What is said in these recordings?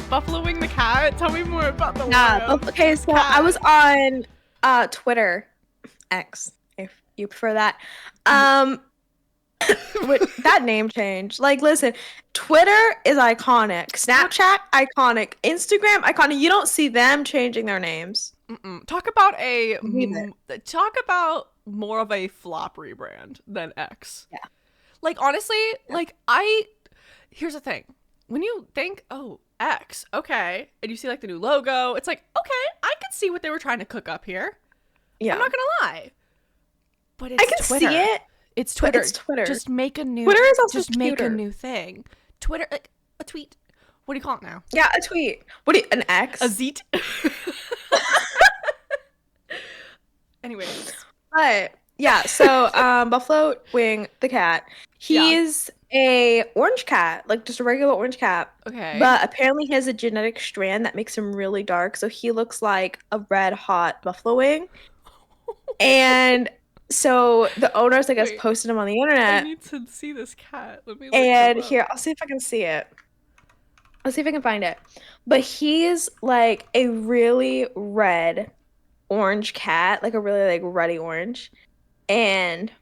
Buffalo Wing the cat? Tell me more about the okay, so cat. I was on Twitter, X, if you prefer that. That name change. Like, listen, Twitter is iconic. Snapchat, iconic. Instagram, iconic. You don't see them changing their names. Talk about more of a flop rebrand than X. Yeah. Like, honestly, here's the thing. When you think, oh, X, okay, and you see like the new logo, it's like, okay, I can see what they were trying to cook up here. Yeah. I'm not gonna lie. But it's Twitter. See it. It's Twitter. It's Twitter. Just make a new. Twitter is also just cuter. Make a new thing. Twitter, like a tweet. What do you call it now? Yeah, a tweet. An X? A zeet. Anyways. But yeah, so Buffalo Wing the cat. He's a orange cat, like just a regular orange cat. Okay. But apparently he has a genetic strand that makes him really dark, so he looks like a red hot buffalo wing. And so the owners, I guess, posted him on the internet. I need to see this cat. Let me look and here, I'll see if I can see it. I'll see if I can find it. But he's like a really red orange cat, like a really like ruddy orange. And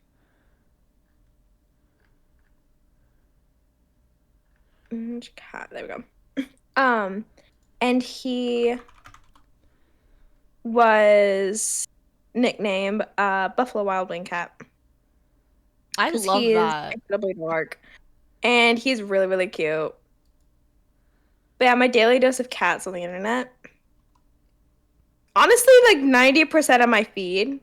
orange cat, there we go. And he was nicknamed Buffalo Wild Wing Cat. I love that. He's incredibly dark. And he's really, really cute. But yeah, my daily dose of cats on the internet. Honestly, like 90% of my feed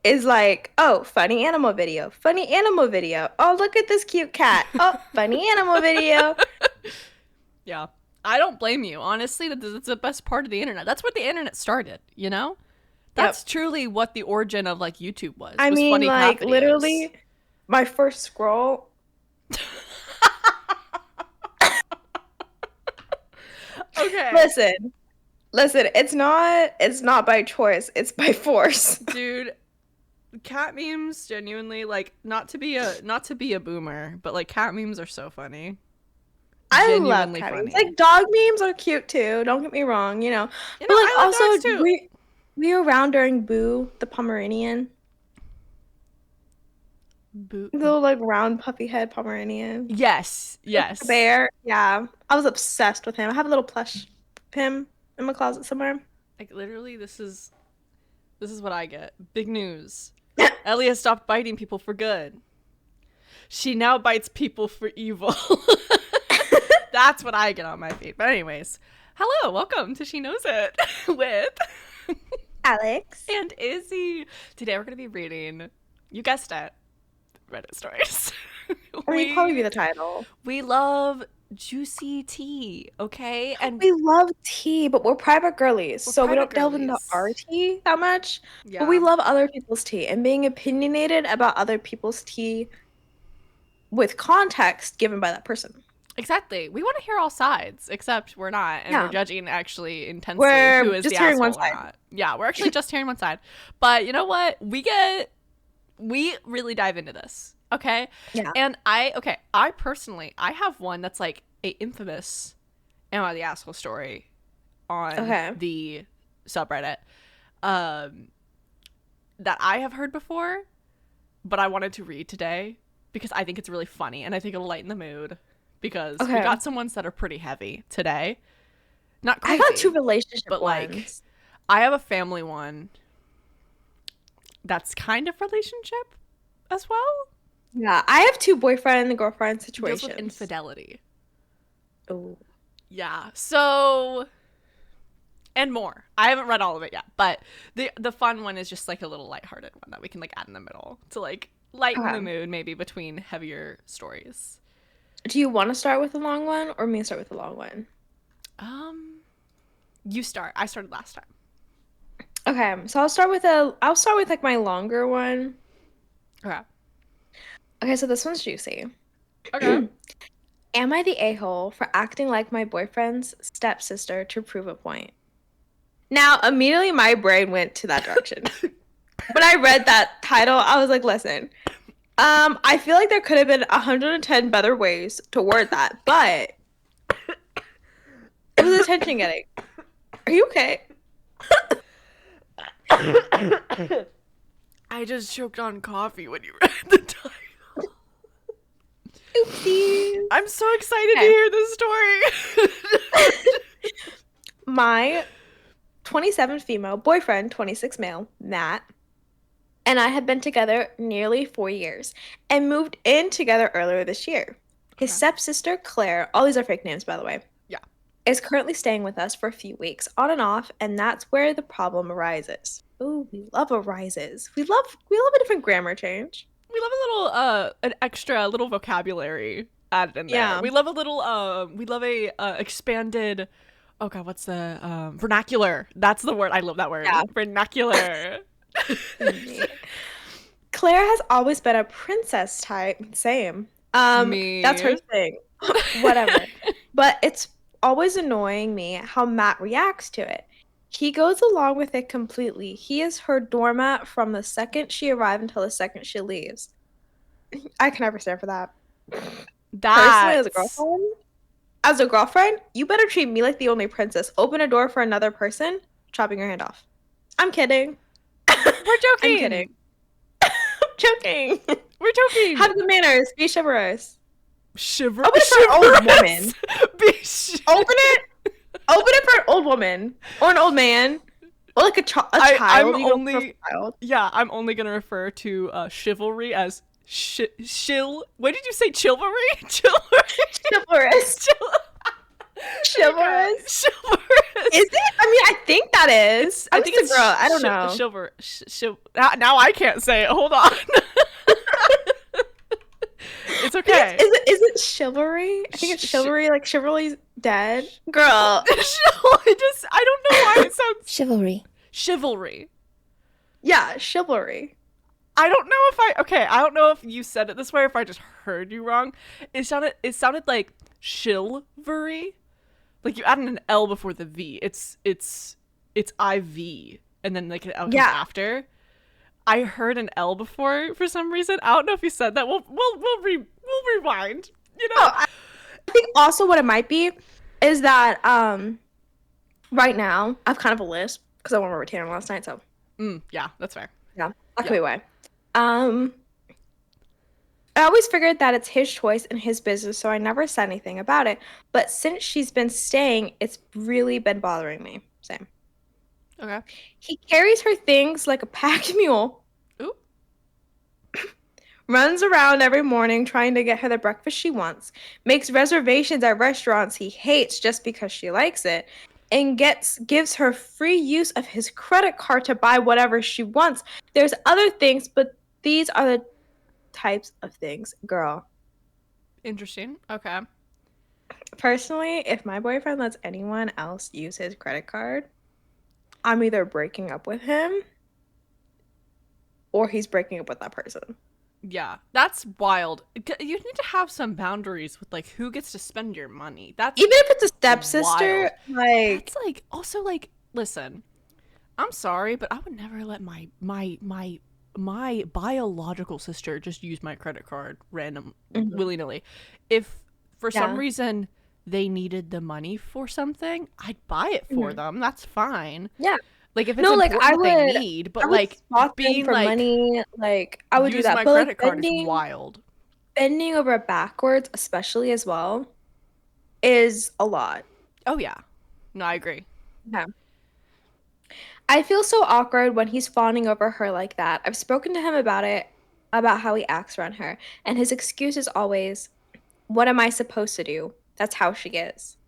is like, oh, funny animal video. Funny animal video. Oh, look at this cute cat. Oh, funny animal video. Yeah. I don't blame you. Honestly, that's the best part of the internet. That's what the internet started, you know? That's truly what the origin of like YouTube was. I mean, funny like cat videos. Literally, my first scroll. Okay. Listen. It's not by choice. It's by force. Dude, cat memes genuinely, like, not to be a boomer, but like cat memes are so funny. I love cat memes. Like dog memes are cute too. Don't get me wrong, but like also we were around during Boo the Pomeranian. Boo, the little like round puffy head Pomeranian. Yes. The bear. Yeah, I was obsessed with him. I have a little plush of him in my closet somewhere. Like literally, this is what I get. Big news. Ellie has stopped biting people for good. She now bites people for evil. That's what I get on my feed. But anyways, hello, welcome to She Knows It with Alex and Izzie. Today we're going to be reading, you guessed it, Reddit stories. Probably be the title. We love juicy tea, okay? And we love tea, but we're private girlies, so we don't delve into our tea that much. Yeah. But we love other people's tea and being opinionated about other people's tea with context given by that person. Exactly. We want to hear all sides, except we're not, and we're judging actually intensely who is the asshole or not. Yeah, we're actually just hearing one side. But you know what? We really dive into this, okay? Yeah. And I personally, I have one that's like a infamous Am I the Asshole story on the subreddit that I have heard before, but I wanted to read today because I think it's really funny and I think it'll lighten the mood. Because we got some ones that are pretty heavy today. Not crazy. I got two relationship but ones. Like, I have a family one that's kind of relationship as well. Yeah, I have two boyfriend and girlfriend situations. Deals with infidelity. Oh. Yeah. So, and more. I haven't read all of it yet, but the fun one is just like a little lighthearted one that we can like add in the middle to like lighten the mood maybe between heavier stories. Do you want to start with a long one or me start with a long one? You start. I started last time. Okay, so I'll start with like my longer one. Okay, so this one's juicy. Okay. Am I the a-hole for acting like my boyfriend's stepsister to prove a point? Now, immediately my brain went to that direction. When I read that title, I was like, listen, I feel like there could have been 110 better ways to word that, but What was attention getting? Are you okay? I just choked on coffee when you read the title. Oopsies. I'm so excited to hear this story. My 27 female boyfriend, 26 male, Matt, and I have been together nearly 4 years and moved in together earlier this year. His stepsister, Claire, all these are fake names, by the way. Yeah. Is currently staying with us for a few weeks, on and off, and that's where the problem arises. Ooh, we love arises. We love a different grammar change. We love a little an extra little vocabulary added in there. Yeah. We love a little we love a expanded, oh god, what's the vernacular? That's the word. I love that word. Yeah. Vernacular. Claire has always been a princess type. Same. Me. That's her thing. Whatever. But it's always annoying me how Matt reacts to it. He goes along with it completely. He is her doormat from the second she arrived until the second she leaves. I can never stand for that. Personally, as a girlfriend, you better treat me like the only princess. Open a door for another person, chopping your hand off. I'm kidding. We're joking. I'm kidding. I'm joking. We're joking. Have good manners. Be chivalrous. Open it for an old woman. Open it for an old woman or an old man or like a child. I'm only gonna refer to chivalry as what did you say? Chivalry? Chivalrous. Chivalrous. Is it? I mean, I think that is. I think it's a girl. I don't know. Now I can't say it. Hold on. It's okay. Is it chivalry? I think it's chivalry. Like chivalry's dead. Girl. I don't know why it sounds chivalry. Yeah, chivalry. I don't know if you said it this way or if I just heard you wrong. It sounded like chivalry. Like you added an L before the V. It's IV and then like an L comes after. I heard an L before for some reason. I don't know if you said that. We'll rewind. You know. I think also what it might be is that right now I have kind of a list because I went over retainer last night. So yeah, that's fair. Yeah, that could be why. I always figured that it's his choice and his business, so I never said anything about it. But since she's been staying, it's really been bothering me. Same. Okay. He carries her things like a pack mule. Ooh. Runs around every morning trying to get her the breakfast she wants. Makes reservations at restaurants he hates just because she likes it. And gives her free use of his credit card to buy whatever she wants. There's other things, but these are the types of things, girl. Interesting. Okay. Personally, if my boyfriend lets anyone else use his credit card, I'm either breaking up with him or he's breaking up with that person. Yeah, that's wild. You need to have some boundaries with like who gets to spend your money. That's even if it's a stepsister, like it's like also like listen. I'm sorry, but I would never let my biological sister just use my credit card willy-nilly. If for some reason they needed the money for something, I'd buy it for them. That's fine. Yeah. Like if it's important they need, but like being for like money, like I would do that. My but credit like, card is wild. Bending over backwards, especially as well, is a lot. Oh yeah, no, I agree. Yeah. I feel so awkward when he's fawning over her like that. I've spoken to him about it, about how he acts around her, and his excuse is always, "What am I supposed to do? That's how she is."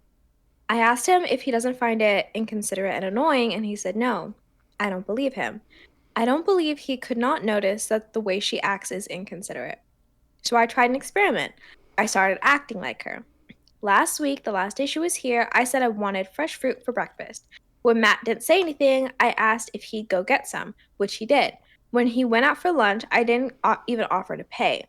I asked him if he doesn't find it inconsiderate and annoying, and he said no. I don't believe him. I don't believe he could not notice that the way she acts is inconsiderate. So I tried an experiment. I started acting like her. Last week, the last day she was here, I said I wanted fresh fruit for breakfast. When Matt didn't say anything, I asked if he'd go get some, which he did. When he went out for lunch, I didn't even offer to pay.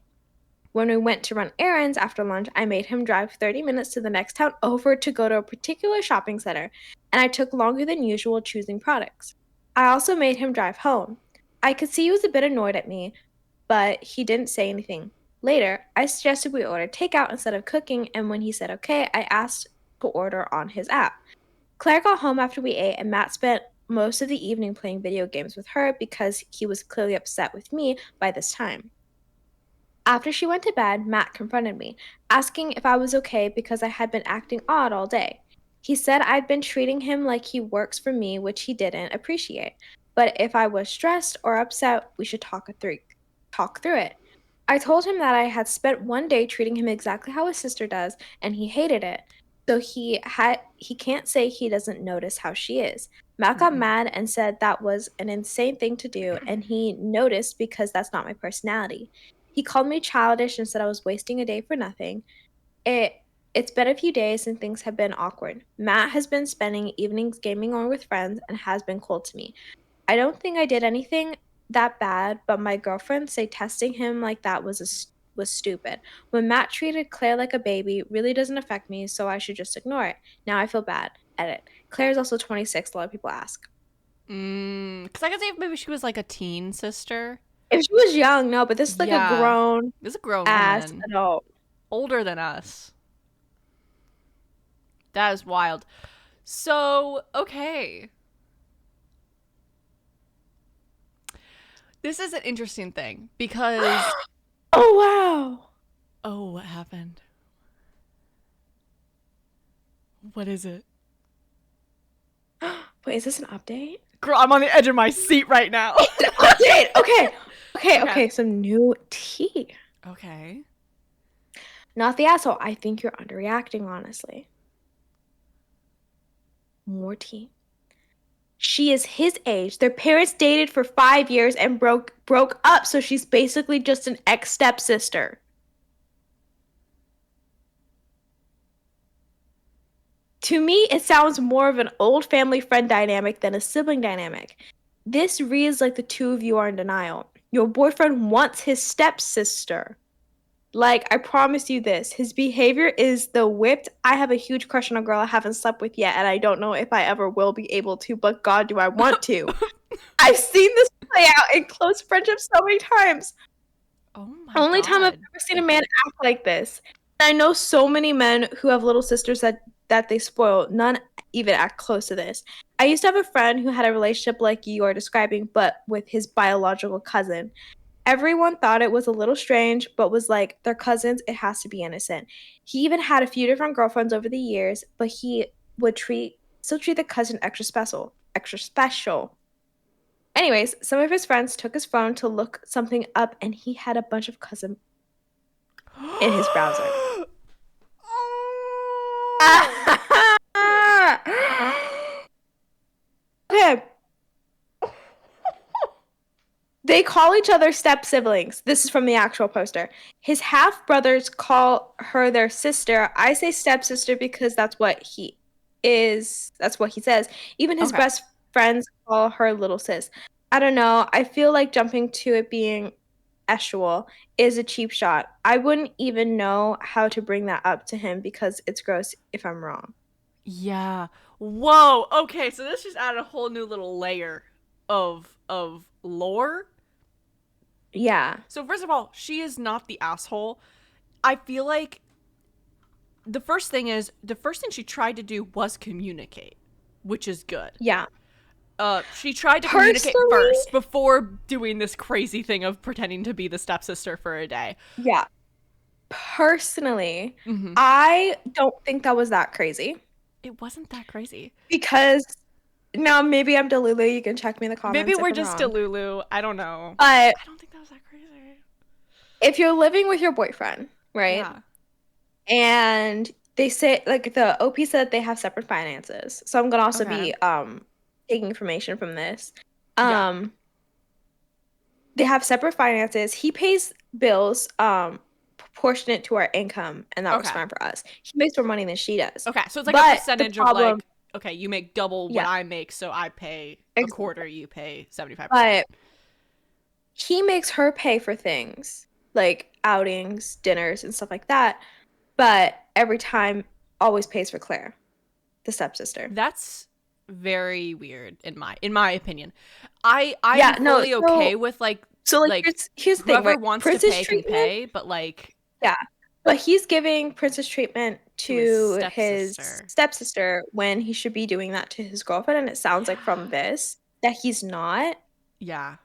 When we went to run errands after lunch, I made him drive 30 minutes to the next town over to go to a particular shopping center, and I took longer than usual choosing products. I also made him drive home. I could see he was a bit annoyed at me, but he didn't say anything. Later, I suggested we order takeout instead of cooking, and when he said okay, I asked to order on his app. Claire got home after we ate, and Matt spent most of the evening playing video games with her because he was clearly upset with me by this time. After she went to bed, Matt confronted me, asking if I was okay because I had been acting odd all day. He said I'd been treating him like he works for me, which he didn't appreciate. But if I was stressed or upset, we should talk through it. I told him that I had spent one day treating him exactly how his sister does, and he hated it. So he can't say he doesn't notice how she is. Matt got mad and said that was an insane thing to do, and he noticed because that's not my personality. He called me childish and said I was wasting a day for nothing. It's been a few days and things have been awkward. Matt has been spending evenings gaming on with friends and has been cold to me. I don't think I did anything that bad, but my girlfriends say testing him like that was stupid. When Matt treated Claire like a baby really doesn't affect me, so I should just ignore it. Now I feel bad. Edit. Claire is also 26, a lot of people ask. Because I could say if maybe she was like a teen sister. If she was young, no, but this is like a grown ass woman. Adult. Older than us. That is wild. So, okay. This is an interesting thing because... Oh, wow. Oh, what happened? What is it? Wait, is this an update? Girl, I'm on the edge of my seat right now. It's an update! Okay, some new tea. Okay. Not the asshole. I think you're underreacting, honestly. More tea. She is his age. Their parents dated for 5 years and broke up, so she's basically just an ex-stepsister. To me, it sounds more of an old family friend dynamic than a sibling dynamic. This reads like the two of you are in denial. Your boyfriend wants his stepsister. Like, I promise you this. His behavior is the whipped. I have a huge crush on a girl I haven't slept with yet, and I don't know if I ever will be able to, but God, do I want to. I've seen this play out in close friendships so many times. Oh my Only God. time I've ever seen a man act like this. And I know so many men who have little sisters that they spoil. None even act close to this. I used to have a friend who had a relationship like you are describing, but with his biological cousin. Everyone thought it was a little strange, but was like, they're cousins, it has to be innocent. He even had a few different girlfriends over the years, but he would still treat the cousin extra special. Anyways, some of his friends took his phone to look something up, and he had a bunch of cousins in his browser. Okay. They call each other step-siblings. This is from the actual poster. His half-brothers call her their sister. I say stepsister because that's what he is. That's what he says. Even his best friends call her little sis. I don't know. I feel like jumping to it being Eshuel is a cheap shot. I wouldn't even know how to bring that up to him because it's gross if I'm wrong. Yeah. Whoa. Okay, so this just added a whole new little layer of lore. Yeah. So first of all, she is not the asshole. I feel like the first thing she tried to do was communicate, which is good. Yeah. She tried to communicate first before doing this crazy thing of pretending to be the stepsister for a day. Yeah. Personally, I don't think that was that crazy. It wasn't that crazy. Because now maybe I'm Delulu. You can check me in the comments. Maybe we're just Delulu. I don't know. But I don't think that was that crazy. If you're living with your boyfriend, right? Yeah. And they say, like, the OP said they have separate finances. So I'm gonna also be taking information from this. They have separate finances. He pays bills proportionate to our income, and that works fine for us. He makes more money than she does. Okay, so it's like a percentage of like, okay, you make double what I make, so I pay a quarter, you pay 75%. But he makes her pay for things like outings, dinners, and stuff like that. But every time, always pays for Claire, the stepsister. That's very weird in my opinion. I'm totally okay with here's the thing, whoever wants to pay can pay, but like but he's giving princess treatment to his stepsister when he should be doing that to his girlfriend, and it sounds like from this that he's not. Yeah.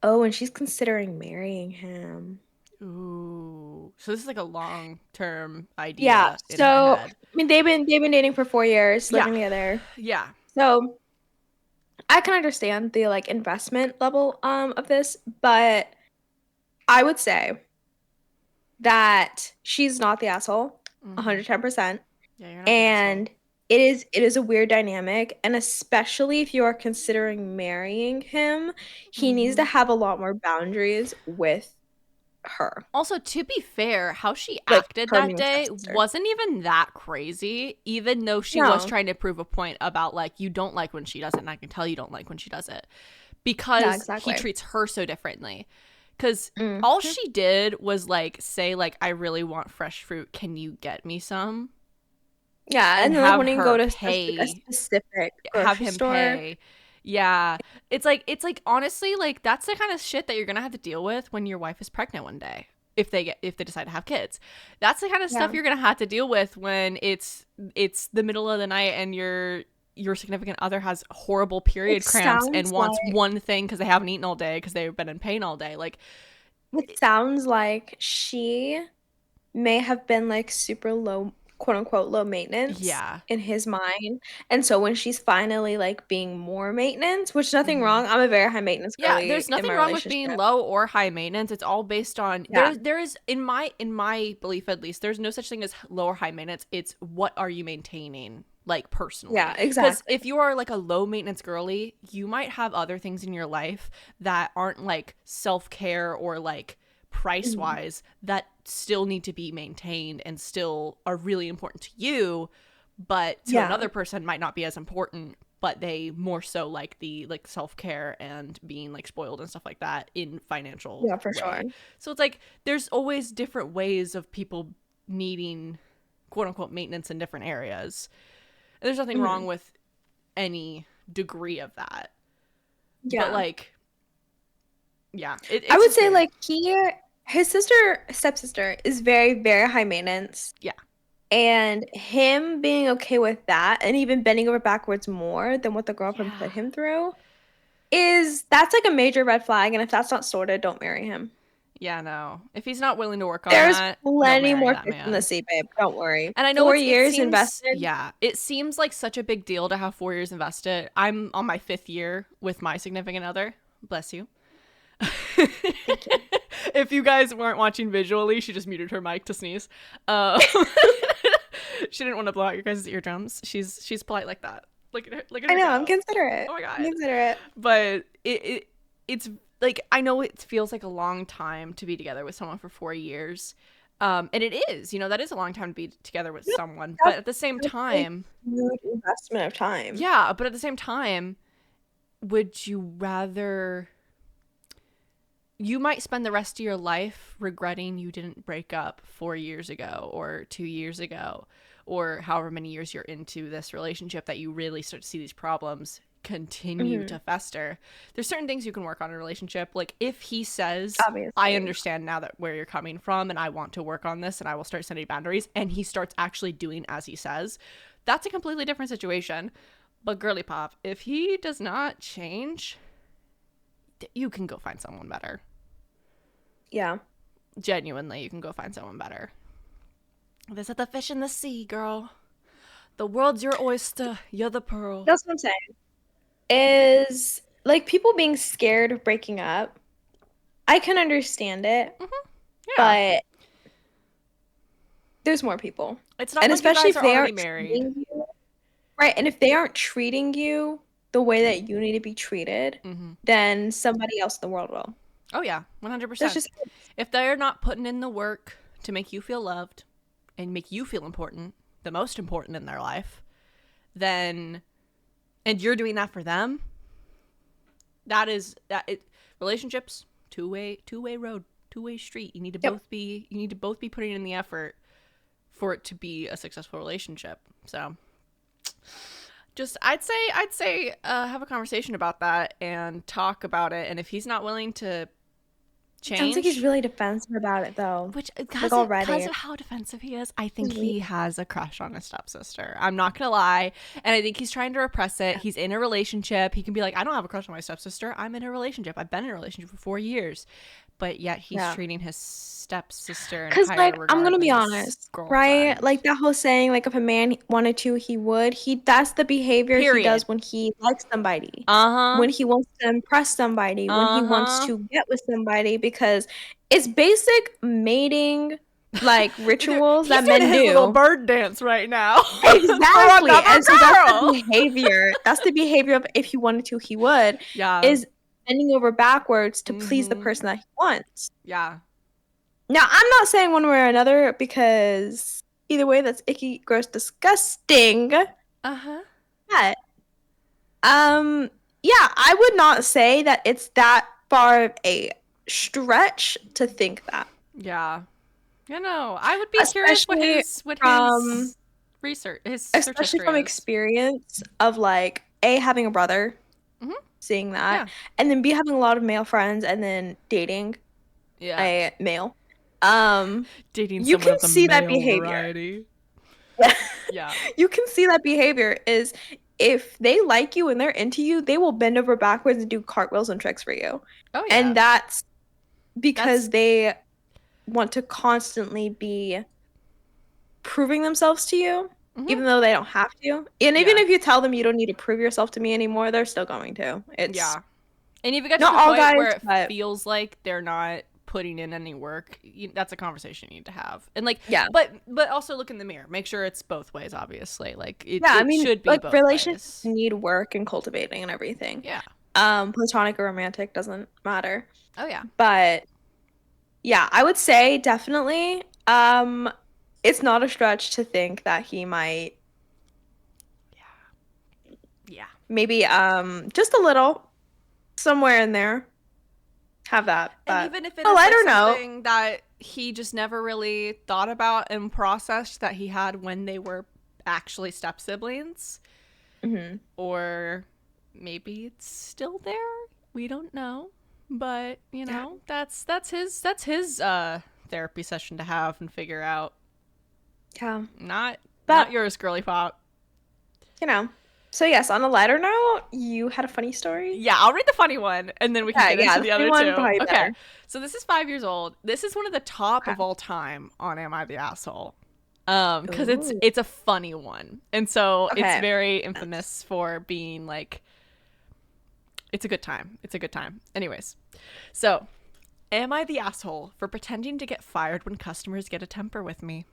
Oh, and she's considering marrying him. Ooh. So this is like a long-term idea. Yeah. So I mean, they've been dating for 4 years, living together. Yeah. So I can understand the like investment level of this, but I would say that she's not the asshole, 110%. Yeah, you're not and it is a weird dynamic, and especially if you are considering marrying him, he needs to have a lot more boundaries with her. Also, to be fair, how she acted that day wasn't even that crazy, even though she was trying to prove a point about like, you don't like when she does it, and I can tell you don't like when she does it, because he treats her so differently. Because all she did was like say like, I really want fresh fruit, can you get me some? Yeah, and then like, when you go to a specific grocery store, pay. Yeah, it's like honestly, like that's the kind of shit that you're gonna have to deal with when your wife is pregnant one day, if they decide to have kids. That's the kind of stuff you're gonna have to deal with when it's the middle of the night and your significant other has horrible period cramps and wants one thing because they haven't eaten all day because they've been in pain all day. Like, it sounds like she may have been like super low, quote unquote, low maintenance in his mind. And so when she's finally like being more maintenance, which is nothing wrong. I'm a very high maintenance girly. Yeah, there's nothing wrong with being low or high maintenance. It's all based on there is in my belief, at least, there's no such thing as low or high maintenance. It's what are you maintaining, like, personally. Yeah, exactly. Because if you are like a low maintenance girly, you might have other things in your life that aren't like self-care or like price wise that still need to be maintained and still are really important to you, but to another person might not be as important, but they more so like the like self-care and being like spoiled and stuff like that in financial sure. So it's like there's always different ways of people needing quote unquote maintenance in different areas, and there's nothing wrong with any degree of that. But like I would say like his stepsister is very, very high maintenance. Yeah. And him being okay with that and even bending over backwards more than what the girlfriend put him through that's like a major red flag. And if that's not sorted, don't marry him. Yeah, no. If he's not willing to work on that, there's plenty more fish in the sea, babe. Don't worry. And I know 4 years invested. Yeah, it seems like such a big deal to have 4 years invested. I'm on my 5th year with my significant other. Bless you. Thank you. If you guys weren't watching visually, she just muted her mic to sneeze. She didn't want to blow out your guys' eardrums. She's polite like that. Look at her. I know. I'm considerate. Oh my god. I'm considerate. But it's like, I know it feels like a long time to be together with someone for 4 years. And it is, that is a long time to be together with someone. But at the same time, huge investment of time. Yeah, but at the same time, would you rather? You might spend the rest of your life regretting you didn't break up 4 years ago or 2 years ago, or however many years you're into this relationship that you really start to see these problems continue to fester. There's certain things you can work on in a relationship. Like if he says, obviously, I understand now that where you're coming from and I want to work on this and I will start setting boundaries, and he starts actually doing as he says, that's a completely different situation. But girly pop, if he does not change, you can go find someone better. Yeah. Genuinely, you can go find someone better. Visit the fish in the sea, girl. The world's your oyster. You're the pearl. That's what I'm saying. Is like people being scared of breaking up. I can understand it. Yeah. But there's more people. It's not, and like especially if they aren't married. Right. And if they aren't treating you the way that you need to be treated, then somebody else in the world will. Oh, yeah, 100%. If they're not putting in the work to make you feel loved and make you feel important, the most important in their life, then, and you're doing that for them, relationships, two-way road, two-way street. You need to both be putting in the effort for it to be a successful relationship. So Just I'd say have a conversation about that and talk about it. And if he's not willing to change, sounds like he's really defensive about it though. Which like already, because of how defensive he is, I think he has a crush on his stepsister. I'm not gonna lie, and I think he's trying to repress it. He's in a relationship. He can be like, I don't have a crush on my stepsister. I'm in a relationship. I've been in a relationship for 4 years, but yet he's treating his stepsister in higher like regard. I'm gonna be honest, right? Like that whole saying, like if a man wanted to, he would. That's the behavior he does when he likes somebody. When he wants to impress somebody. When he wants to get with somebody, because it's basic mating like rituals that men do. Little bird dance right now. Exactly. And so that's the behavior. That's the behavior of if he wanted to, he would. Yeah. Is bending over backwards to please the person that he wants. Yeah. Now, I'm not saying one way or another because either way, that's icky, gross, disgusting. But, yeah, I would not say that it's that far of a stretch to think that. Yeah. You know, I would be curious what his research, his especially from experience of like A, having a brother, seeing that, and then B, having a lot of male friends, and then dating a male. Dating you can of the see that male behavior. Variety. Yeah. You can see that behavior is if they like you and they're into you, they will bend over backwards and do cartwheels and tricks for you. Oh yeah. And that's because they want to constantly be proving themselves to you, even though they don't have to. And even if you tell them you don't need to prove yourself to me anymore, they're still going to. And if you get to the point where it feels like they're not putting in any work, that's a conversation you need to have. And like, but also look in the mirror, make sure it's both ways. Obviously, like it should be like both relationships ways. Need work and cultivating and everything. Platonic or romantic doesn't matter. But yeah, I would say definitely it's not a stretch to think that he might maybe just a little somewhere in there have that. But and even if it is something that he just never really thought about and processed that he had when they were actually step siblings, or maybe it's still there, we don't know. But you know, that's his therapy session to have and figure out. Not yours, girly pop. You know. So yes, on a lighter note, you had a funny story? Yeah, I'll read the funny one and then we can get into the other two. Okay. Better. So this is 5 years old. This is one of the top of all time on Am I the Asshole? Because it's a funny one. And so it's very infamous for being like, it's a good time. It's a good time. Anyways, so am I the asshole for pretending to get fired when customers get a temper with me?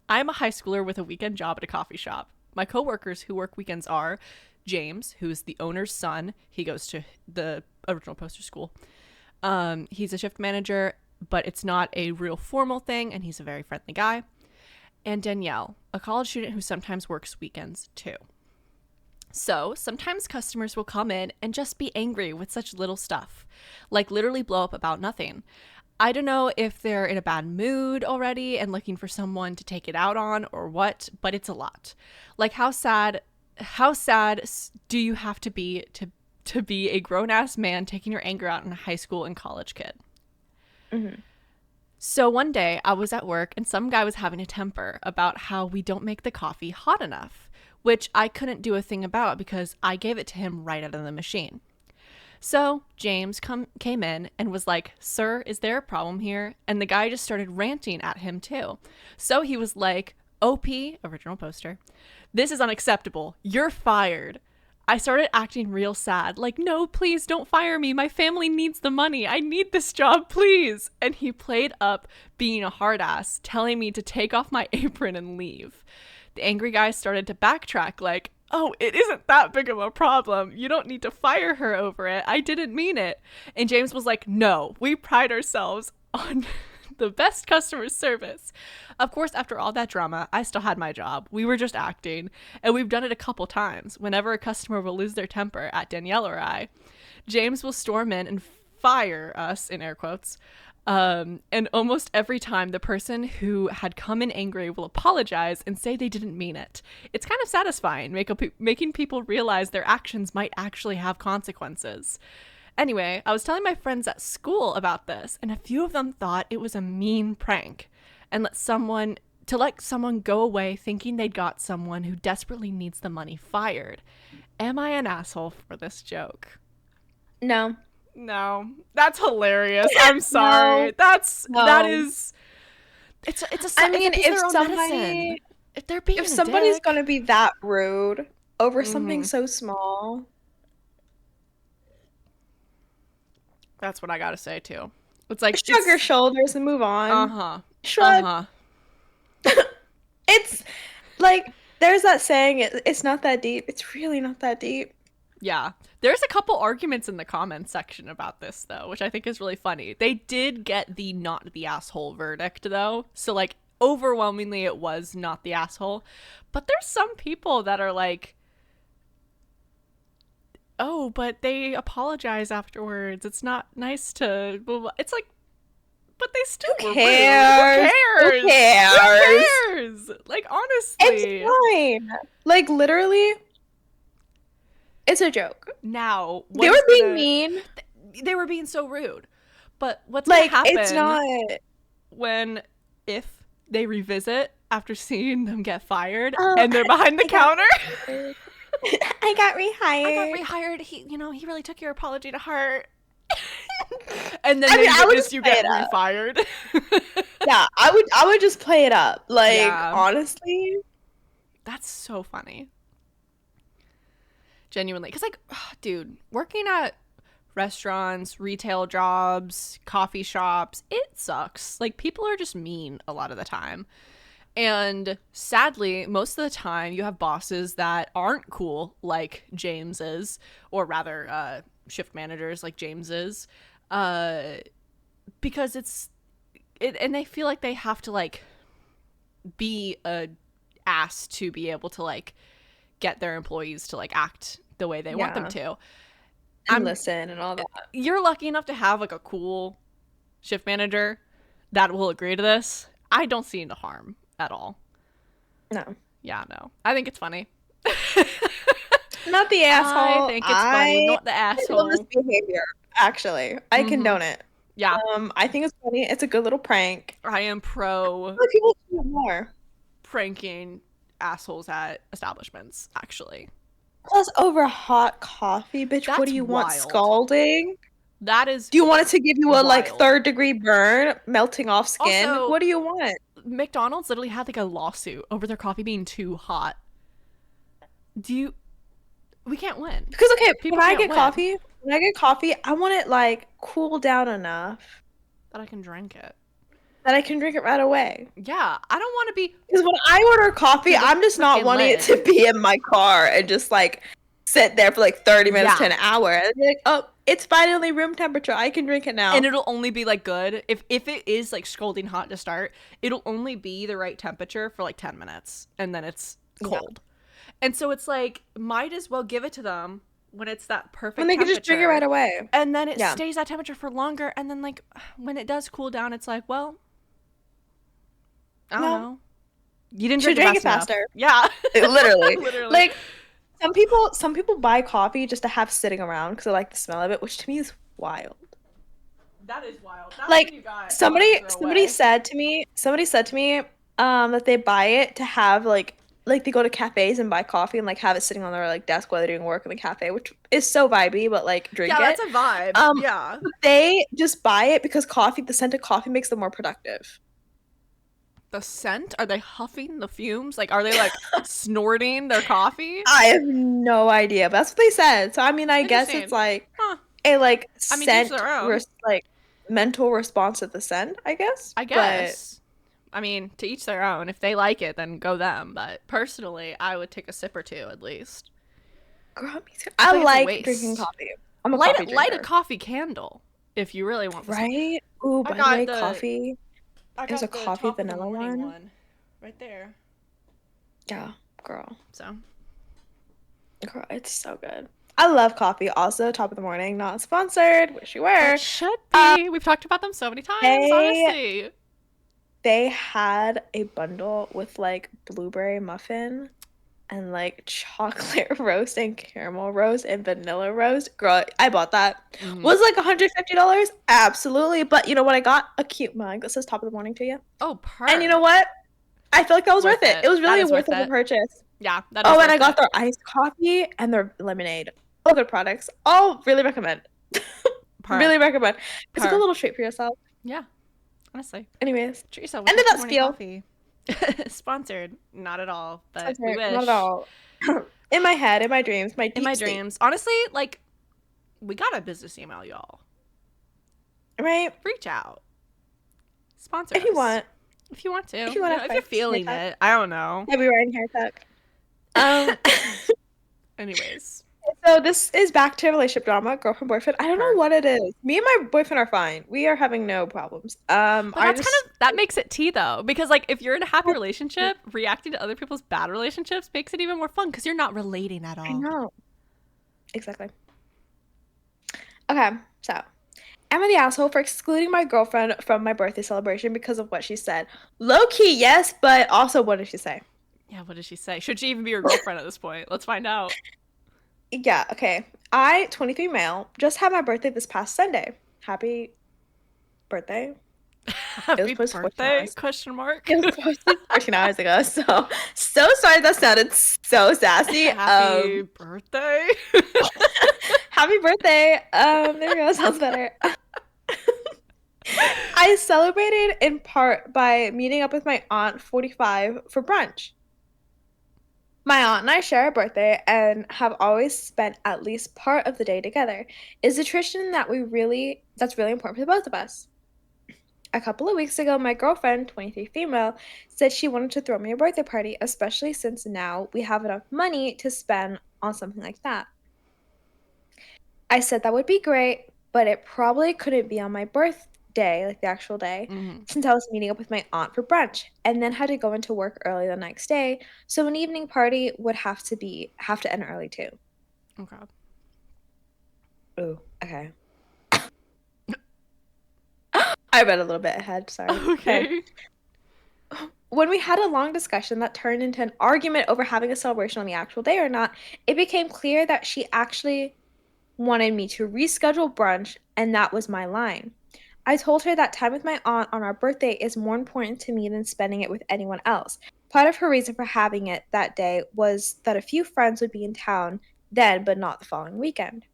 I'm a high schooler with a weekend job at a coffee shop. My coworkers who work weekends are James, who's the owner's son. He goes to the original poster school. He's a shift manager, but it's not a real formal thing, and he's a very friendly guy. And Danielle, a college student who sometimes works weekends too. So sometimes customers will come in and just be angry with such little stuff, like literally blow up about nothing. I don't know if they're in a bad mood already and looking for someone to take it out on or what, but it's a lot. Like how sad do you have to be a grown-ass man taking your anger out on a high school and college kid? So one day I was at work and some guy was having a temper about how we don't make the coffee hot enough, which I couldn't do a thing about because I gave it to him right out of the machine. So James came in and was like, "Sir, is there a problem here?" And the guy just started ranting at him too. So he was like, "OP, original poster, this is unacceptable. You're fired." I started acting real sad, like, "No, please don't fire me. My family needs the money. I need this job, please." And he played up being a hard ass, telling me to take off my apron and leave. The angry guy started to backtrack like, "Oh, it isn't that big of a problem. You don't need to fire her over it. I didn't mean it." And James was like, "No, we pride ourselves on the best customer service." Of course, after all that drama, I still had my job. We were just acting, and we've done it a couple times. Whenever a customer will lose their temper at Danielle or I, James will storm in and fire us, in air quotes, And almost every time the person who had come in angry will apologize and say they didn't mean it. It's kind of satisfying, making people realize their actions might actually have consequences. Anyway, I was telling my friends at school about this, and a few of them thought it was a mean prank and let someone go away thinking they'd got someone who desperately needs the money fired. Am I an asshole for this joke? No. No, that's hilarious. I'm sorry. No. That is. It's a. I mean, if somebody's gonna be that rude over something so small, that's what I gotta say too. It's like shrug your shoulders and move on. Shrug. It's like there's that saying. It's not that deep. It's really not that deep. Yeah. There's a couple arguments in the comments section about this, though, which I think is really funny. They did get the not the asshole verdict, though. So, like, overwhelmingly, it was not the asshole. But there's some people that are like, oh, but they apologize afterwards. It's not nice to... It's like, but they still were rude. Who cares? Who cares? Like, honestly. It's fine. Like, literally... It's a joke. Now, they were being mean. They were being so rude. But what's going to happen it's not... if they revisit after seeing them get fired and they're behind the counter? I got rehired. He really took your apology to heart. And then I witness you get refired. Yeah, I would just play it up. Like, honestly. That's so funny. Genuinely, because like, dude, working at restaurants, retail jobs, coffee shops, it sucks. Like, people are just mean a lot of the time, and sadly, most of the time, you have bosses that aren't cool, like James is, or rather, shift managers like James is, because and they feel like they have to like be a ass to be able to like get their employees to like act the way they want them to and listen and all that. You're lucky enough to have like a cool shift manager that will agree to this. I don't see the harm at all. No. Yeah, no. I think it's funny. Not the asshole. I think it's funny, not the asshole. This behavior, actually. I condone it. Yeah. I think it's funny. It's a good little prank. I am pro people do it more. Pranking assholes at establishments, actually. Plus over hot coffee, bitch. What do you want? Scalding? That is. Do you want it to give you a like 3rd-degree burn, melting off skin? Also, what do you want? McDonald's literally had like a lawsuit over their coffee being too hot. We can't win. Because when I get coffee, I want it like cool down enough that I can drink it. Right away. Yeah, I don't want to be... Because when I order coffee, I'm just not wanting it to be in my car and just, like, sit there for, like, 30 minutes to an hour. And be like, oh, it's finally room temperature. I can drink it now. And it'll only be, like, good. If it is, like, scalding hot to start, it'll only be the right temperature for, like, 10 minutes. And then it's cold. Yeah. And so it's, like, might as well give it to them when it's that perfect temperature. And they can just drink it right away. And then it stays that temperature for longer. And then, like, when it does cool down, it's like, well... I don't know. You didn't drink it faster. Yeah. Literally. Like, some people buy coffee just to have sitting around because they like the smell of it, which to me is wild. That is wild. That's like, somebody said to me that they buy it to have like they go to cafes and buy coffee and like have it sitting on their like desk while they're doing work in the cafe, which is so vibey, but like drink it. Yeah, that's a vibe. Yeah. They just buy it because the scent of coffee makes them more productive. The scent? Are they huffing the fumes? Like, are they, like, snorting their coffee? I have no idea, but that's what they said. So, I mean, I guess it's, like, a, like, scent, like, mental response to the scent, I guess. I mean, to each their own. If they like it, then go them. But, personally, I would take a sip or two, at least. Girl, me too. I like drinking coffee. I'm a coffee drinker. Light a coffee candle, if you really want. Right? Ooh, by the way, coffee... There's a coffee vanilla one right there. Yeah, girl. So, girl, it's so good. I love coffee. Also, top of the morning, not sponsored. Wish you were. It should be. We've talked about them so many times, honestly. They had a bundle with like blueberry muffin and like chocolate roast and caramel roast and vanilla roast. Girl, I bought that. Was like $150? Absolutely. But you know what? I got a cute mug that says top of the morning to you. Oh, perfect. And you know what? I feel like that was worth it. It was really worth it to purchase. Yeah, that is. Oh, and I got their iced coffee and their lemonade. All good products. All really recommend. Really recommend. It's like a little treat for yourself. Yeah, honestly. Anyways, treat yourself. End of that spiel. Coffee. Sponsored, not at all, but Sponsored, we wish. Not at all. In my head, in my dreams, in my dreams. Honestly, like, we got a business email, y'all. Right? Reach out. Sponsor us. If you want. If you want to. If you want to. If you're feeling it. I don't know. Maybe we're in hair tuck. Anyways. So this is back to relationship drama, girlfriend, boyfriend. I don't know what it is. Me and my boyfriend are fine. We are having no problems. But that's that makes it tea though, because like if you're in a happy relationship, reacting to other people's bad relationships makes it even more fun because you're not relating at all. I know. Exactly. Okay, so am I the asshole for excluding my girlfriend from my birthday celebration because of what she said? Low key, yes, but also what did she say? Yeah, what did she say? Should she even be your girlfriend at this point? Let's find out. Yeah, okay. I, 23 male, just had my birthday this past Sunday. Happy birthday. Happy birthday? Question mark. It was posted 14 hours ago, so sorry that sounded so sassy. Happy birthday. Happy birthday. There we go. Sounds better. I celebrated in part by meeting up with my aunt, 45, for brunch. My aunt and I share a birthday and have always spent at least part of the day together. It's a tradition that's really important for the both of us. A couple of weeks ago, my girlfriend, 23 female, said she wanted to throw me a birthday party, especially since now we have enough money to spend on something like that. I said that would be great, but it probably couldn't be on my birthday, like the actual day, since I was meeting up with my aunt for brunch and then had to go into work early the next day, so an evening party would have to end early too. Okay. Ooh, okay. I read a little bit ahead, sorry. Okay. When we had a long discussion that turned into an argument over having a celebration on the actual day or not, it became clear that she actually wanted me to reschedule brunch, and that was my line. I told her that time with my aunt on our birthday is more important to me than spending it with anyone else. Part of her reason for having it that day was that a few friends would be in town then, but not the following weekend.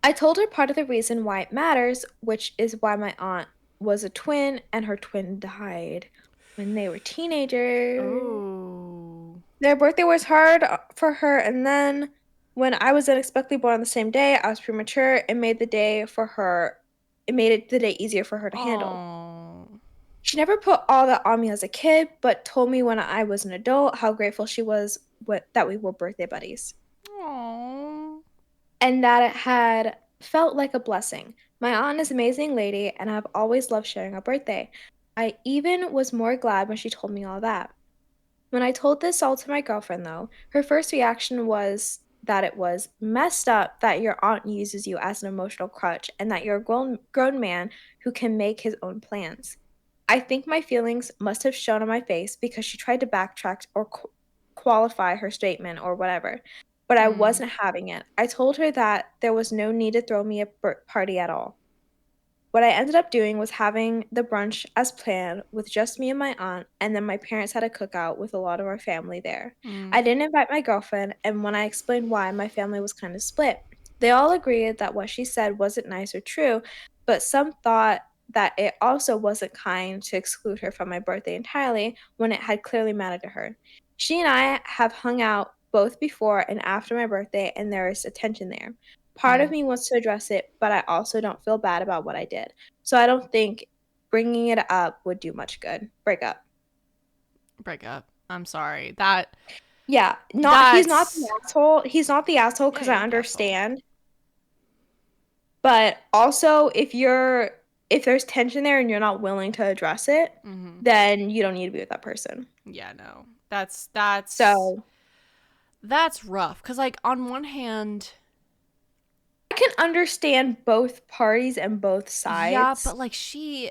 I told her part of the reason why it matters, which is why my aunt was a twin and her twin died when they were teenagers. Oh. Their birthday was hard for her, and then when I was unexpectedly born on the same day, I was premature. It made the day easier for her to handle. She never put all that on me as a kid, but told me when I was an adult how grateful she was that we were birthday buddies. Aww. And that it had felt like a blessing. My aunt is an amazing lady, and I've always loved sharing our birthday. I even was more glad when she told me all that. When I told this all to my girlfriend, though, her first reaction was that it was messed up that your aunt uses you as an emotional crutch and that you're a grown man who can make his own plans. I think my feelings must have shown on my face because she tried to backtrack or qualify her statement or whatever. But I wasn't having it. I told her that there was no need to throw me a party at all. What I ended up doing was having the brunch as planned with just me and my aunt, and then my parents had a cookout with a lot of our family there. I didn't invite my girlfriend, and when I explained why, my family was kind of split. They all agreed that what she said wasn't nice or true, but some thought that it also wasn't kind to exclude her from my birthday entirely when it had clearly mattered to her. She and I have hung out both before and after my birthday, and there is a tension there. Part of me wants to address it, but I also don't feel bad about what I did. So I don't think bringing it up would do much good. Break up. I'm sorry. Yeah. He's not the asshole. He's not the asshole because I understand. But also, if there's tension there and you're not willing to address it, then you don't need to be with that person. Yeah, no. That's rough. Because, like, on one hand, I can understand both parties and both yeah, sides. but, like, she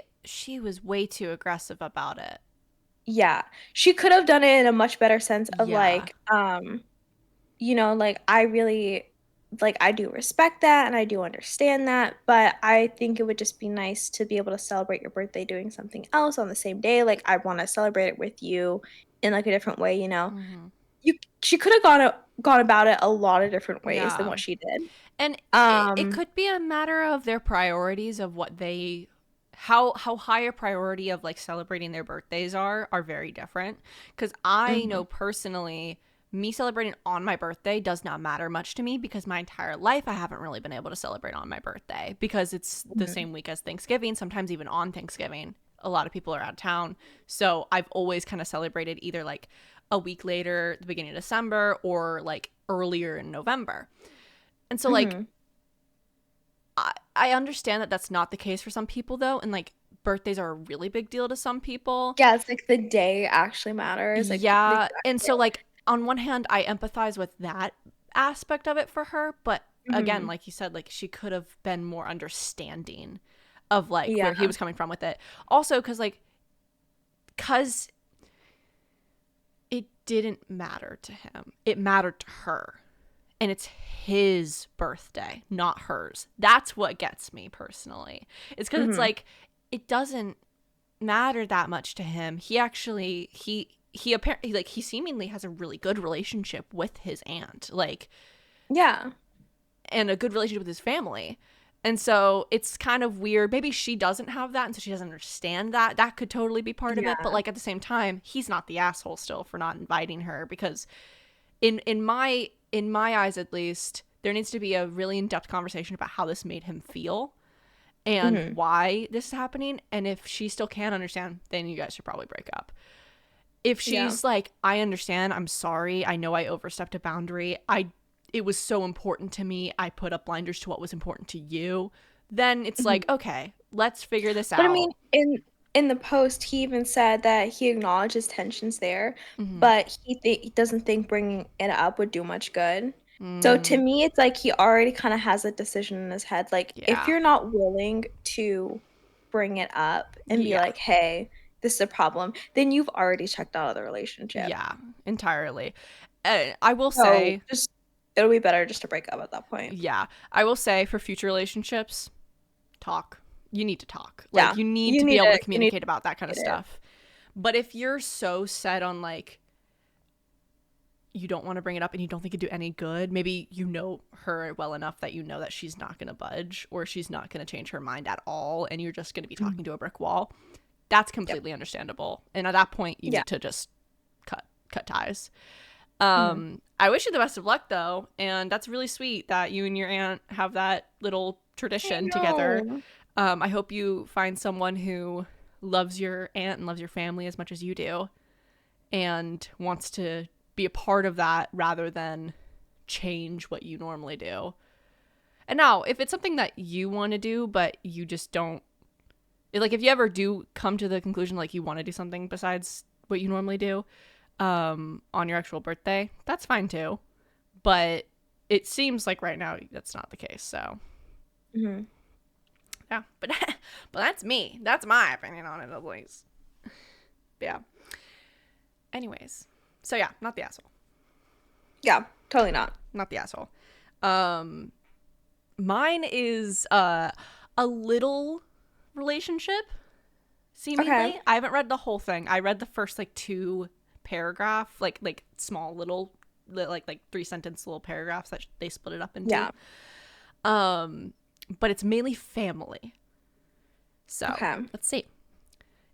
was way too aggressive about it. Yeah. She could have done it in a much better sense of, Yeah. like, you know, like, I really, like, I do respect that and I do understand that, but I think it would just be nice to be able to celebrate your birthday doing something else on the same day. Like, I want to celebrate it with you in, like, a different way, you know? Mm-hmm. She could have gone about it a lot of different ways than Yeah. what she did. And it could be a matter of their priorities of what they how high a priority of like celebrating their birthdays are very different. Because I know personally, me celebrating on my birthday does not matter much to me because my entire life I haven't really been able to celebrate on my birthday because it's the same week as Thanksgiving, sometimes even on Thanksgiving. A lot of people are out of town. So I've always kind of celebrated either like a week later, the beginning of December, or like earlier in November. And so, like, I understand that that's not the case for some people, though. And, like, birthdays are a really big deal to some people. Yeah, it's like the day actually matters. Like, yeah. And so, like, on one hand, I empathize with that aspect of it for her. But again, like you said, like, she could have been more understanding of, like, where he was coming from with it. Also, because it didn't matter to him, it mattered to her. And it's his birthday, not hers. That's what gets me personally. It's because it's like, it doesn't matter that much to him. He actually, he apparently, like, he seemingly has a really good relationship with his aunt. Like, yeah. And a good relationship with his family. And so it's kind of weird. Maybe she doesn't have that, and so she doesn't understand that. That could totally be part of it. But, like, at the same time, he's not the asshole still for not inviting her, because in my eyes, at least, there needs to be a really in-depth conversation about how this made him feel and why this is happening. And if she still can't understand, then you guys should probably break up. If she's like, I understand, I'm sorry, I know I overstepped a boundary, it was so important to me, I put up blinders to what was important to you, then it's like, okay, let's figure this out. But I mean, in the post, he even said that he acknowledges tensions there, but he doesn't think bringing it up would do much good. So to me, it's like he already kind of has a decision in his head. Like, if you're not willing to bring it up and be like, hey, this is a problem, then you've already checked out of the relationship. Yeah, entirely. I will say, it'll be better just to break up at that point. Yeah, I will say, for future relationships, talk. You need to talk. Like, you need to be able to communicate about that kind of stuff. But if you're so set on, like, you don't want to bring it up and you don't think it'd do any good, maybe you know her well enough that you know that she's not going to budge or she's not going to change her mind at all, and you're just going to be talking to a brick wall. That's completely understandable. And at that point, you need to just cut ties. I wish you the best of luck, though, and that's really sweet that you and your aunt have that little tradition together. I hope you find someone who loves your aunt and loves your family as much as you do and wants to be a part of that rather than change what you normally do. And now, if it's something that you want to do but you just don't, like, if you ever do come to the conclusion like you want to do something besides what you normally do on your actual birthday, that's fine too. But it seems like right now that's not the case, so yeah, but that's me. That's my opinion on it, at least. Yeah. Anyways, so yeah, not the asshole. Yeah, totally not the asshole. Mine is a little relationship, seemingly. I haven't read the whole thing. I read the first like 2 paragraph, like small little like 3-sentence little paragraphs that they split it up into. But it's mainly family. So let's see.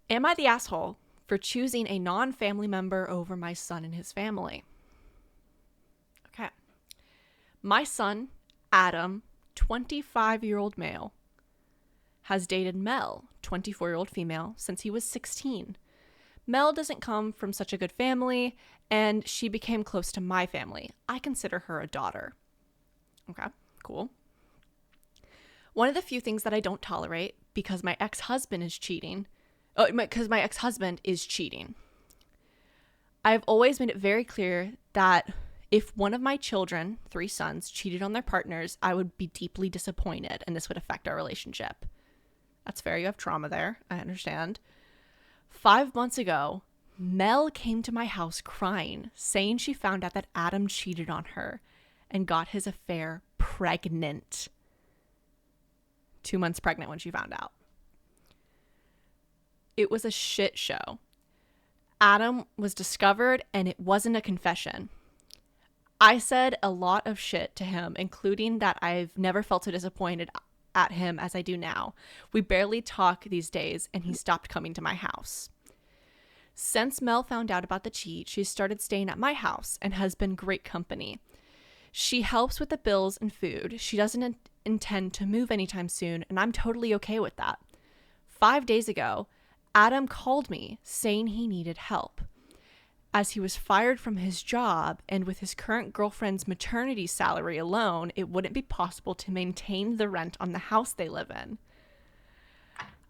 Am I the asshole for choosing a non-family member over my son and his family? Okay. My son, Adam, 25-year-old male, has dated Mel, 24-year-old female, since he was 16. Mel doesn't come from such a good family, and she became close to my family. I consider her a daughter. Okay, cool. One of the few things that I don't tolerate, because my ex-husband is cheating. My ex-husband is cheating. I've always made it very clear that If one of my children, 3 sons, cheated on their partners, I would be deeply disappointed, and this would affect our relationship. That's fair. You have trauma there. I understand. 5 months ago, Mel came to my house crying, saying she found out that Adam cheated on her and got his affair pregnant. 2 months pregnant when she found out. It was a shit show. Adam was discovered, and it wasn't a confession. I said a lot of shit to him, including that I've never felt so disappointed at him as I do now. We barely talk these days, and he stopped coming to my house. Since Mel found out about the cheat, she's started staying at my house and has been great company. She helps with the bills and food. She doesn't intend to move anytime soon, and I'm totally okay with that. 5 days ago, Adam called me saying he needed help. As he was fired from his job, and with his current girlfriend's maternity salary alone, it wouldn't be possible to maintain the rent on the house they live in.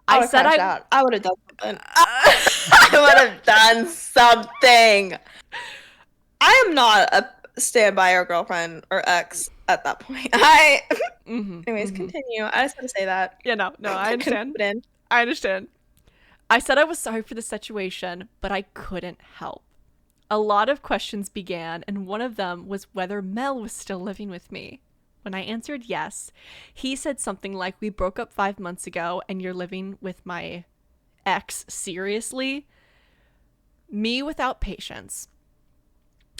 I would have done something. I would have done something. I am not a stand-by or girlfriend or ex at that point. Anyways, continue. I just want to say that. Yeah, no, I understand. I understand. I said I was sorry for the situation, but I couldn't help. A lot of questions began, and one of them was whether Mel was still living with me. When I answered yes, he said something like, "We broke up 5 months ago, and you're living with my ex, seriously?" Me without patience.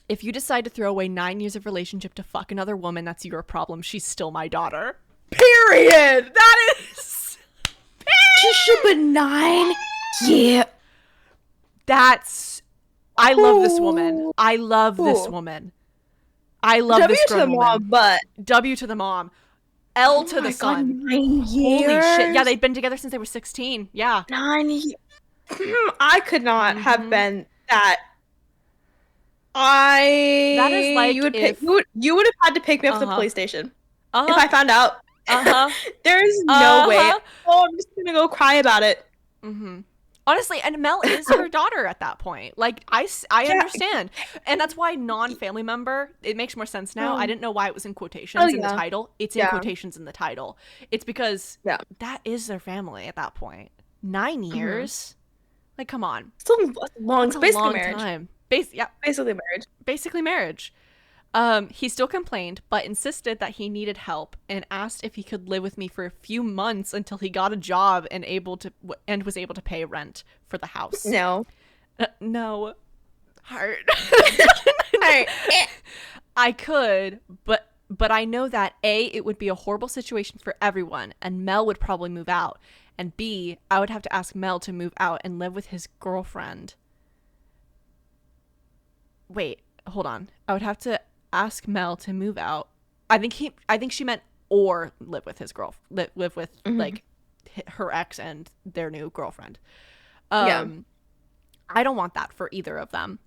If you decide to throw away 9 years of relationship to fuck another woman, that's your problem. She's still my daughter. Period. That is... She should be 9. Yeah. That's... I love this woman. I love this woman. I love this grown woman. W to the mom, but... W to the mom. L to the son. 9 years? Holy shit. Yeah, they've been together since they were 16. Yeah. 9 years. I could not have been that... That is like you would have had to pick me up the police station if I found out. There's no way. Oh, I'm just gonna go cry about it. Honestly, and Mel is her daughter at that point. Like, I understand. And that's why non-family member, it makes more sense now. I didn't know why it was in quotations in the title. It's in quotations in the title. It's because that is their family at that point. 9 years? Like, come on. It's a long marriage. Time. Basically marriage. He still complained, but insisted that he needed help and asked if he could live with me for a few months until he got a job and was able to pay rent for the house. No. No. Hard. I could, but I know that A, it would be a horrible situation for everyone, and Mel would probably move out, and B, I would have to ask Mel to move out and live with his girlfriend. Wait, hold on. I would have to ask Mel to move out. I think she meant or live with his live with like her ex and their new girlfriend. I don't want that for either of them.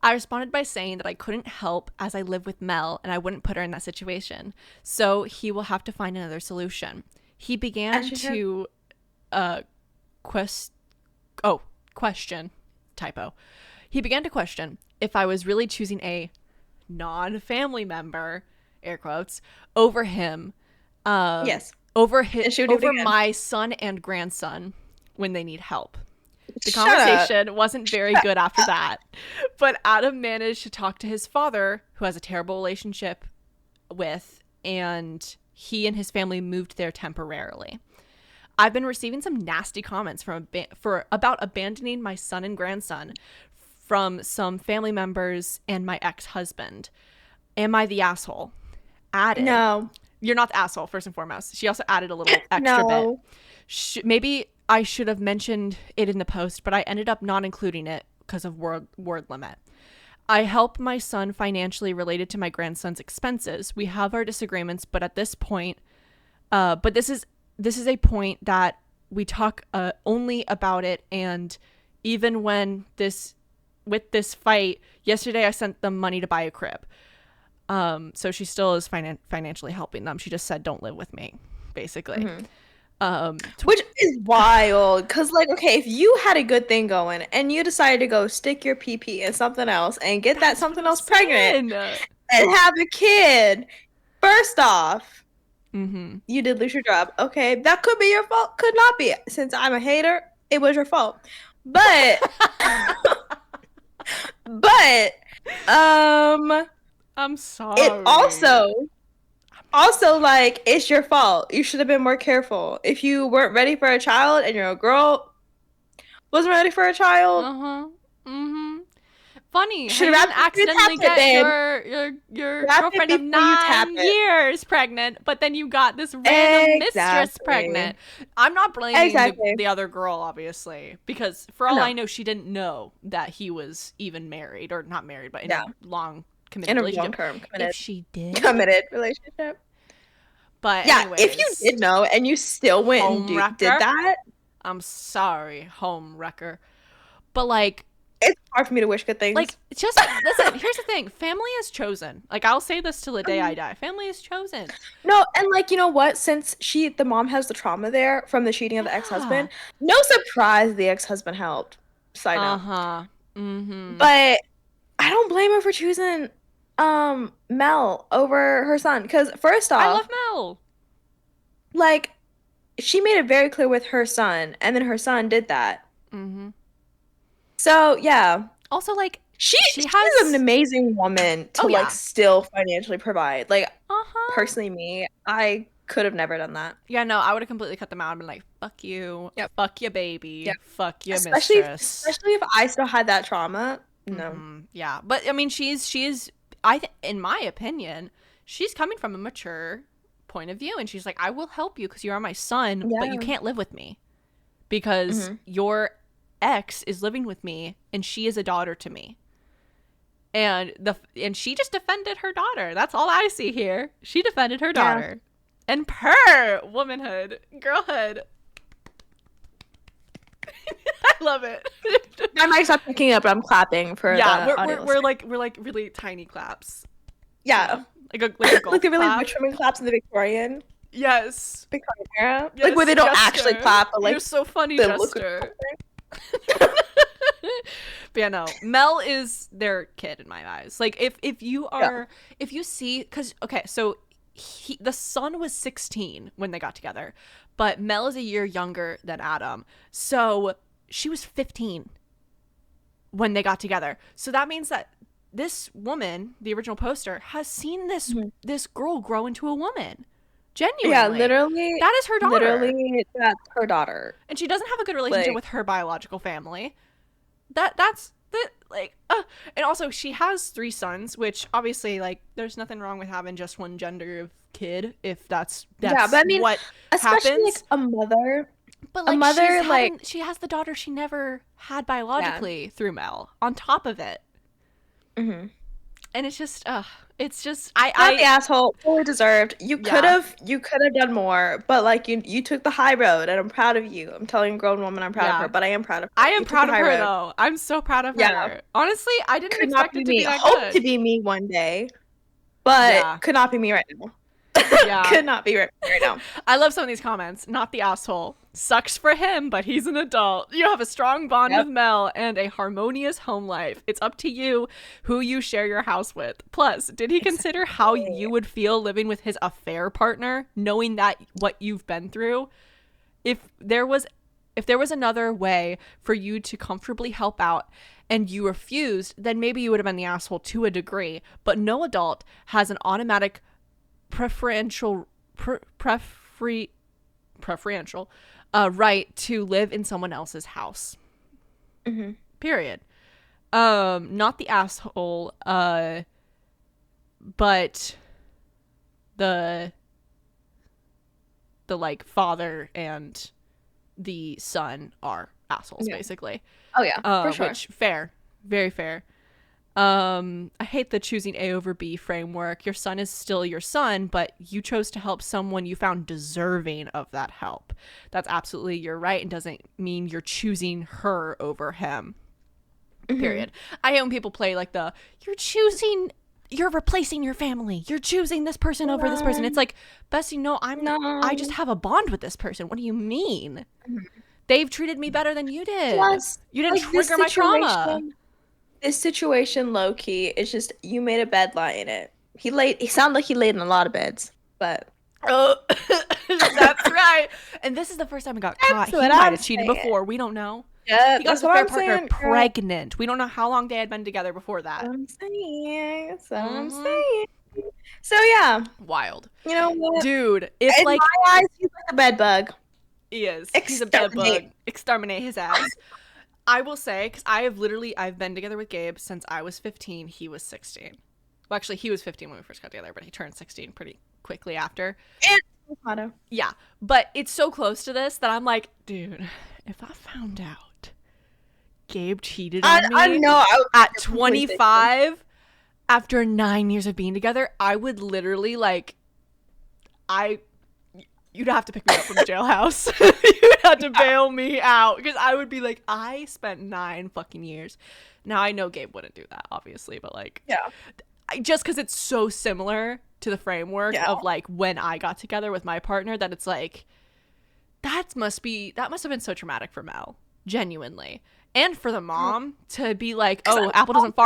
I responded by saying that I couldn't help as I live with Mel and I wouldn't put her in that situation. So he will have to find another solution. He began to question typo. He began to question if I was really choosing a non-family member, air quotes, over him. Over my son and grandson when they need help. The conversation wasn't very good after that, but Adam managed to talk to his father, who has a terrible relationship with, and he and his family moved there temporarily. I've been receiving some nasty comments about abandoning my son and grandson from some family members and my ex-husband. Am I the asshole? Added. No. You're not the asshole, first and foremost. She also added a little extra bit. Maybe I should have mentioned it in the post, but I ended up not including it because of word limit. I help my son financially related to my grandson's expenses. We have our disagreements, but at this point, this is a point that we talk only about it, and even with this fight, yesterday I sent them money to buy a crib. So she still is financially helping them. She just said, don't live with me, basically. Which is wild, because, like, okay, if you had a good thing going and you decided to go stick your PP in something else and get that something else pregnant, and have a kid. First off, you did lose your job. Okay, that could be your fault. Could not be. Since I'm a hater, it was your fault. But, I'm sorry. It also, like, it's your fault. You should have been more careful. If you weren't ready for a child and you're a girl, wasn't ready for a child. Funny. Should have accidentally get your girlfriend of 9 years pregnant, but then you got this random mistress pregnant. I'm not blaming the other girl, obviously, because for all I know, she didn't know that he was even married, or not married, but in a long committed relationship. Long-term if she did committed relationship. But yeah, anyways, if you did know and you still went and did that, I'm sorry, home wrecker. But like, it's hard for me to wish good things. Like, just listen, here's the thing. Family is chosen. Like, I'll say this till the day I die. Family is chosen. No, and like, you know what? Since the mom has the trauma there from the cheating of the ex-husband, no surprise the ex-husband helped. Side note. But I don't blame her for choosing Mel over her son. Because first off, I love Mel. Like, she made it very clear with her son, and then her son did that. So, yeah. Also, like, she's an amazing woman to, like, still financially provide. Like, personally, me, I could have never done that. Yeah, no, I would have completely cut them out and been like, fuck you. Yep. Fuck your baby. Yep. Fuck your mistress. Especially if I still had that trauma. No. Yeah. But, I mean, in my opinion, she's coming from a mature point of view. And she's like, I will help you because you are my son, but you can't live with me. Because your ex is living with me and she is a daughter to me, and she just defended her daughter. That's all I see here. She defended her daughter and per womanhood, girlhood. I love it. I might stop picking up, but I'm clapping for we're like really tiny claps. Yeah, like a golf like the really clap. rich women claps in the Victorian era, yes, like where they don't actually clap, but like you're so funny, Jester. But yeah, no, Mel is their kid in my eyes. Like, if you see, because so the son was 16 when they got together, but Mel is a year younger than Adam, so she was 15 when they got together. So that means that this woman, the original poster, has seen this girl grow into a woman. Genuinely. Yeah, literally. That is her daughter. Literally, that's her daughter. And she doesn't have a good relationship with her biological family. And also she has 3 sons, which obviously, like, there's nothing wrong with having just one gender of kid if that's but I mean, what especially happens. Like a mother. But like, a mother, she has the daughter she never had biologically through Mel on top of it. And it's just not the asshole, fully deserved. You could have done more, but like you took the high road, and I'm proud of you. I'm telling a grown woman I'm proud of her, but I am proud of her. I am proud of her though. I'm so proud of her. Honestly, I didn't expect it to be that good. Hope to be me one day, but could not be me right now. Could not be right now. I love some of these comments. Not the asshole. Sucks for him, but he's an adult. You have a strong bond with Mel and a harmonious home life. It's up to you who you share your house with. Plus, did he consider how you would feel living with his affair partner, knowing that what you've been through? If there was another way for you to comfortably help out and you refused, then maybe you would have been the asshole to a degree. But no adult has an automatic preferential right to live in someone else's house. Period. Not the asshole, but the like father and the son are assholes, basically. Oh yeah, for sure. Which fair, very fair. I hate the choosing A over B framework. Your son is still your son, but you chose to help someone you found deserving of that help. That's absolutely your right, and doesn't mean you're choosing her over him. Period. I hate when people play like you're replacing your family. You're choosing this person over this person. It's like, Bessie, no, I just have a bond with this person. What do you mean? They've treated me better than you did. Plus, you didn't trigger my trauma. This situation, low-key, is just, you made a bed, lie in it. He sounded like he laid in a lot of beds, but oh, that's right. And this is the first time he got caught. He might have cheated before. We don't know. Yeah, he got his affair partner pregnant. We don't know how long they had been together before that. I'm saying. So yeah, wild. You know what, dude? It's in like my eyes, he's like a bed bug. He is. He's a bed bug. Exterminate his ass. I will say, because I've been together with Gabe since I was 15. He was 16. Well, actually, he was 15 when we first got together, but he turned 16 pretty quickly after. And yeah, but it's so close to this that I'm like, dude, if I found out Gabe cheated on me at 25 after 9 years of being together, I would literally you'd have to pick me up from the jailhouse. You'd have to bail me out because I would be like, I spent 9 fucking years. Now I know Gabe wouldn't do that, obviously, but just because it's so similar to the framework of like when I got together with my partner, that it's like that must have been so traumatic for Mel, genuinely, and for the mom to be like, oh, apple doesn't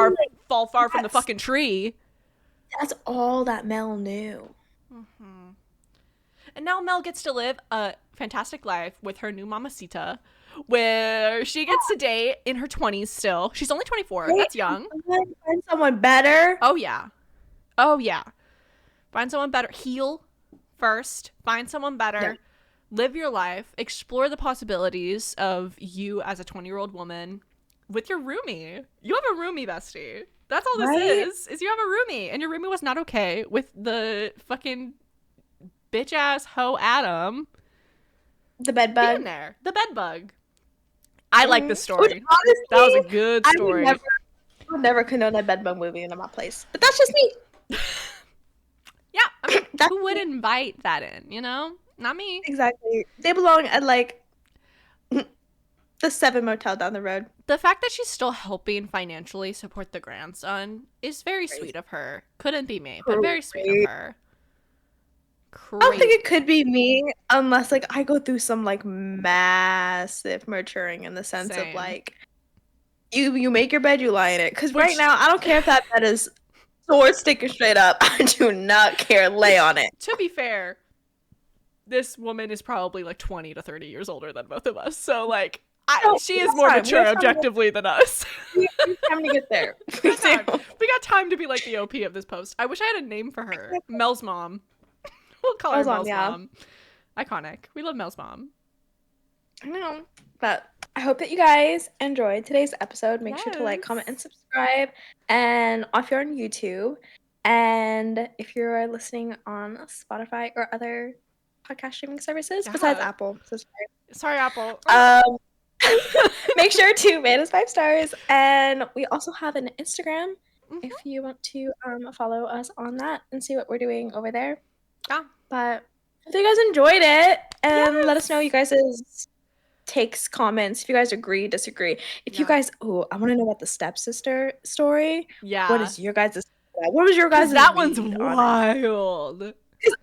fall far from the fucking tree. That's all that Mel knew. Mm-hmm. And now Mel gets to live a fantastic life with her new mamacita, where she gets to date in her 20s still. She's only 24. That's young. Find someone better. Oh, yeah. Find someone better. Heal first. Find someone better. Yeah. Live your life. Explore the possibilities of you as a 20-year-old woman with your roomie. You have a roomie, bestie. That's all this is you have a roomie. And your roomie was not okay with the fucking bitch-ass hoe Adam. The bed bug. Being there. The bed bug. I like this story. Which, honestly, that was a good story. I would never condone a bed bug movie in my place. But that's just me. Yeah. I mean, who would invite that in, you know? Not me. Exactly. They belong at, like, the 7 motel down the road. The fact that she's still helping financially support the grandson is very sweet of her. Couldn't be me, but very sweet of her. I don't think it could be me unless, like, I go through some, like, massive maturing in the sense of, like, you make your bed, you lie in it. Because right now, I don't care if that bed is sword sticking straight up. I do not care. Lay on it. To be fair, this woman is probably, like, 20 to 30 years older than both of us. So, like, she is more mature objectively than us. We have time to get there. We got time to be, like, the OP of this post. I wish I had a name for her. Mel's mom. We'll call her Mel's mom. Iconic. We love Mel's mom. I know. But I hope that you guys enjoyed today's episode. Make sure to like, comment, and subscribe. And if you're on YouTube, and if you're listening on Spotify or other podcast streaming services besides Apple. So sorry, Apple. Make sure to rate us 5 stars. And we also have an Instagram if you want to follow us on that and see what we're doing over there. Yeah. But if you guys enjoyed it, let us know you guys' takes, comments, if you guys agree, disagree. If you guys, I want to know about the stepsister story. Yeah. What was your guys' that one's wild.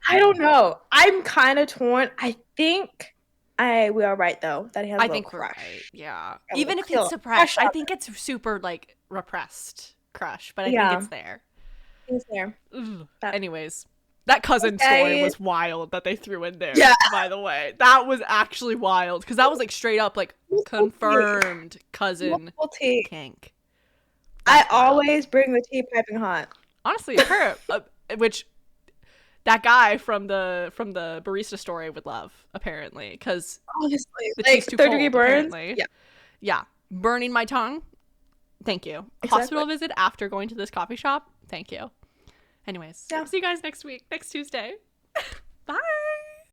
I don't know. I'm kind of torn. I think we are right though that he has a little crush. Right. Yeah. Even if it's suppressed, I think it's super like repressed crush, but I think it's there. It's there. Anyways. That cousin story was wild that they threw in there, by the way. That was actually wild, because that was, like, straight up, like, confirmed cousin kink. I always bring the tea piping hot. Honestly, her, which that guy from the barista story would love, apparently, because honestly, the tea's too cold, apparently. Yeah. Burning my tongue. Thank you. Exactly. Hospital visit after going to this coffee shop. Thank you. Anyways, see you guys next Tuesday. Bye.